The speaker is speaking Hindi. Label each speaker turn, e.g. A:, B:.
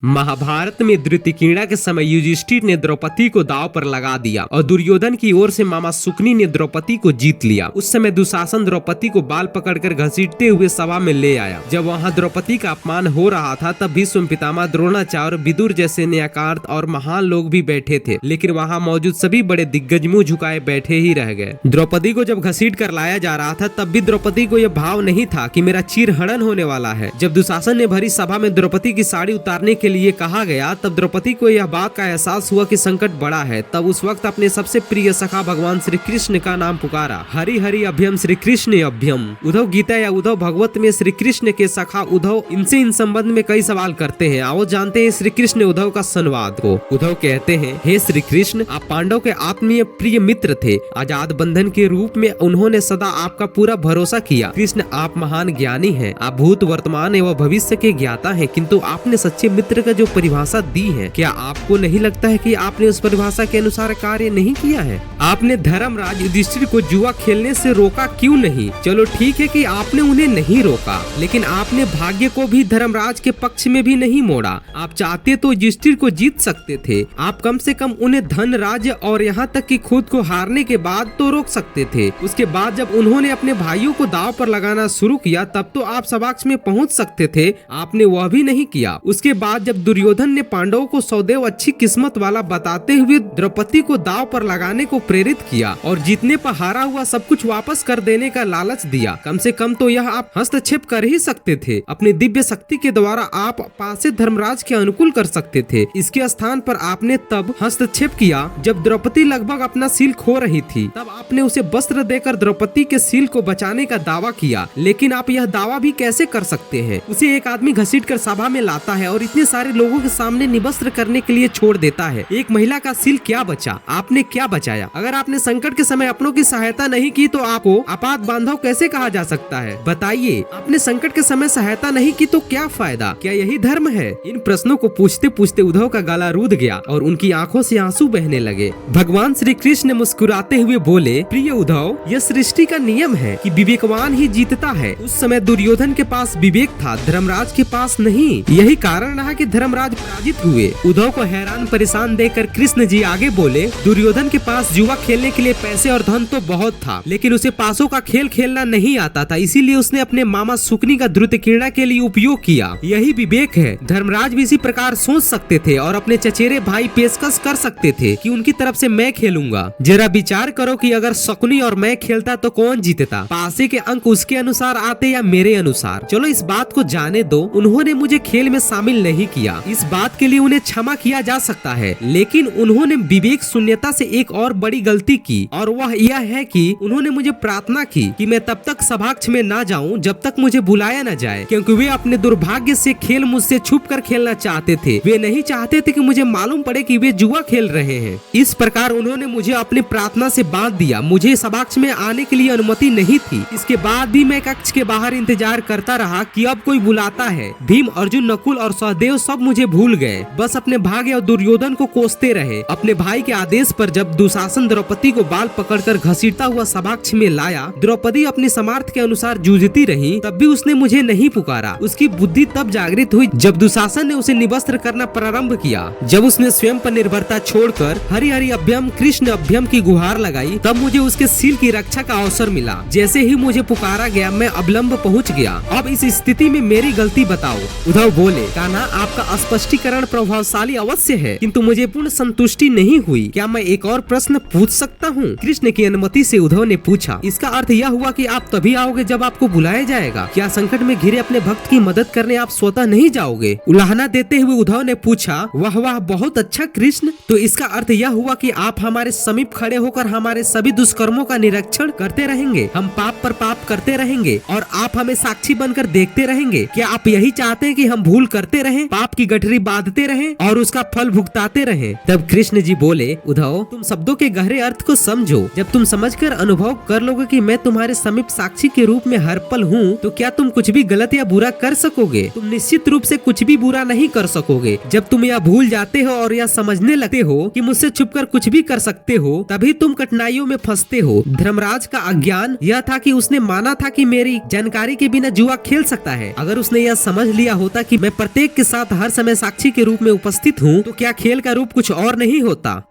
A: महाभारत में धृतकीर्णा के समय युधिष्ठिर ने द्रौपदी को दांव पर लगा दिया और दुर्योधन की ओर से मामा शुक्नी ने द्रौपदी को जीत लिया। उस समय दुशासन द्रौपदी को बाल पकड़कर घसीटते हुए सभा में ले आया। जब वहां द्रौपदी का अपमान हो रहा था तब भीष्म पितामह, द्रोणाचार्य, विदुर जैसे न्यायकार और महान लोग भी बैठे थे, लेकिन वहां मौजूद सभी बड़े दिग्गज मुंह झुकाए बैठे ही रह गए। द्रौपदी को जब घसीट कर लाया जा रहा था तब भी द्रौपदी को यह भाव नहीं था कि मेरा चीरहरण होने वाला है। जब दुशासन ने भरी सभा में द्रौपदी की साड़ी उतारने के लिए कहा गया तब द्रौपदी को यह बात का एहसास हुआ कि संकट बड़ा है। तब उस वक्त अपने सबसे प्रिय सखा भगवान श्री कृष्ण का नाम पुकारा। हरि हरि अभ्यम श्री कृष्ण अभ्यम। उद्धव गीता या उद्धव भगवत में श्री कृष्ण के सखा उद्धव इनसे इन संबंध में कई सवाल करते हैं। आओ जानते हैं श्री कृष्ण उद्धव का संवाद को। उद्धव कहते हैं, हे श्री कृष्ण, आप पांडव के आत्मीय प्रिय मित्र थे। आजाद बंधन के रूप में उन्होंने सदा आपका पूरा भरोसा किया। कृष्ण, आप महान ज्ञानी हैं। आप भूत, वर्तमान एवं भविष्य के ज्ञाता हैं, किंतु आपने सच्चे मित्र का जो परिभाषा दी है, क्या आपको नहीं लगता है कि आपने उस परिभाषा के अनुसार कार्य नहीं किया है? आपने धर्मराज युधिष्ठिर को जुआ खेलने से रोका क्यों नहीं? चलो ठीक है कि आपने उन्हें नहीं रोका, लेकिन आपने भाग्य को भी धर्मराज के पक्ष में भी नहीं मोड़ा। आप चाहते तो युधिष्ठिर को जीत सकते थे। आप कम से कम उन्हें धन, राज्य और यहाँ तक कि खुद को हारने के बाद तो रोक सकते थे। उसके बाद जब उन्होंने अपने भाइयों को दांव पर लगाना शुरू किया तब तो आप समक्ष में पहुँच सकते थे। आपने वह भी नहीं किया। उसके बाद जब दुर्योधन ने पांडवों को सदैव अच्छी किस्मत वाला बताते हुए द्रौपदी को दांव पर लगाने को प्रेरित किया और जीतने पर हारा हुआ सब कुछ वापस कर देने का लालच दिया। कम से कम तो यह आप हस्तक्षेप कर ही सकते थे। अपनी दिव्य शक्ति के द्वारा आप पासे धर्मराज के अनुकूल कर सकते थे। इसके स्थान पर आपने तब हस्तक्षेप किया जब द्रौपदी लगभग अपना सील खो रही थी। तब आपने उसे वस्त्र देकर द्रौपदी के सील को बचाने का दावा किया। लेकिन आप यह दावा भी कैसे कर सकते हैं? उसे एक आदमी घसीट कर सभा में लाता है और इतने सारे लोगों के सामने निवस्त्र करने के लिए छोड़ देता है। एक महिला का सील क्या बचा? आपने क्या बचाया? अगर आपने संकट के समय अपनों की सहायता नहीं की तो आपको आपात बांधव कैसे कहा जा सकता है? बताइए, आपने संकट के समय सहायता नहीं की तो क्या फायदा? क्या यही धर्म है? इन प्रश्नों को पूछते पूछते उद्धव का गला रूध गया और उनकी आंखों से आंसू बहने लगे। भगवान श्री कृष्ण मुस्कुराते हुए बोले, प्रिय उद्धव, यह सृष्टि का नियम है कि विवेकवान ही जीतता है। उस समय दुर्योधन के पास विवेक था, धर्मराज के पास नहीं। यही कारण रहा कि धर्मराज पराजित हुए। उद्धव को हैरान परेशान देखकर कृष्ण जी आगे बोले, दुर्योधन के पास जुआ खेलने के लिए पैसे और धन तो बहुत था, लेकिन उसे पासों का खेल खेलना नहीं आता था। इसीलिए उसने अपने मामा शुक्नी का धृतकीर्णा के लिए उपयोग किया। यही विवेक है। धर्मराज भी इसी प्रकार सोच सकते थे और अपने चचेरे भाई पेशकश कर सकते थे कि उनकी तरफ से मैं खेलूंगा। जरा विचार करो कि अगर शकुनी और मैं खेलता तो कौन जीतता? पासे के अंक उसके अनुसार आते या मेरे अनुसार? चलो इस बात को जाने दो, उन्होंने मुझे खेल में शामिल नहीं किया। इस बात के लिए उन्हें क्षमा किया जा सकता है, लेकिन उन्होंने विवेक शून्यता से एक और बड़ी गलती की, और वह यह है कि उन्होंने मुझे प्रार्थना की कि मैं तब तक सभाकक्ष में ना जाऊं जब तक मुझे बुलाया न जाए, क्योंकि वे अपने दुर्भाग्य से खेल मुझसे छुप कर खेलना चाहते थे। वे नहीं चाहते थे कि मुझे मालूम पड़े कि वे जुआ खेल रहे हैं। इस प्रकार उन्होंने मुझे अपनी प्रार्थना से बांध दिया। मुझे सभाकक्ष में आने के लिए अनुमति नहीं थी। इसके बाद भी मैं कक्ष के बाहर इंतजार करता रहा कि अब कोई बुलाता है। भीम, अर्जुन, नकुल और सहदेव सब मुझे भूल गए, बस अपने भाग्य और दुर्योधन को कोसते रहे। अपने भाई के आदेश पर जब दुशासन द्रौपदी को बाल पकड़कर घसीटता हुआ सभाकक्ष में लाया, द्रौपदी अपनी सामर्थ्य के अनुसार जूझती रही, तब भी उसने मुझे नहीं पुकारा। उसकी बुद्धि तब जागृत हुई जब दुशासन ने उसे निवस्त्र करना प्रारंभ किया। जब उसने स्वयं पर निर्भरता छोड़कर हरि हरि अभ्यम कृष्ण अभ्यम की गुहार लगाई, तब मुझे उसके सील की रक्षा का अवसर मिला। जैसे ही मुझे पुकारा गया, मैं अवलंब पहुँच गया। अब इस स्थिति में मेरी गलती बताओ। उद्धव बोले, कान्हा, आपका स्पष्टीकरण प्रभावशाली अवश्य है, किंतु मुझे पूर्ण संतुष्टि नहीं हुई। क्या मैं एक और प्रश्न पूछ सकता हूँ? कृष्ण की अनुमति से उद्धव ने पूछा। इसका अर्थ यह हुआ कि आप तभी आओगे जब आपको बुलाया जाएगा? क्या संकट में घिरे अपने भक्त की मदद करने आप स्वतः नहीं जाओगे? उलाहना देते हुए उद्धव ने पूछा, वाह वाह, बहुत अच्छा कृष्ण, तो इसका अर्थ यह हुआ कि आप हमारे समीप खड़े होकर हमारे सभी दुष्कर्मों का निरीक्षण करते रहेंगे। हम पाप पर पाप करते रहेंगे और आप हमें साक्षी बनकर देखते रहेंगे। क्या आप यही चाहते हैं कि हम भूल करते रहें, पाप की गठरी बांधते रहें और उसका फल भुगताते रहें? तब कृष्ण जी बोले, उद्धव, तुम शब्दों के गहरे अर्थ को समझो। जब तुम समझकर अनुभव कर लोगे कि मैं तुम्हारे समीप साक्षी के रूप में हर पल हूँ, तो क्या तुम कुछ भी गलत या बुरा कर सकोगे? तुम निश्चित रूप से कुछ भी बुरा नहीं कर सकोगे। जब तुम यह भूल जाते हो और यह समझने लगते हो कि मुझसे छुपकर कुछ भी कर सकते हो, तभी तुम कठिनाइयों में फंसते हो। धर्मराज का अज्ञान यह था कि उसने माना था कि मेरी जानकारी के बिना जुआ खेल सकता है। अगर उसने यह समझ लिया होता कि मैं प्रत्येक के साथ साथ हर समय साक्षी के रूप में उपस्थित हूँ तो क्या खेल का रूप कुछ और नहीं होता।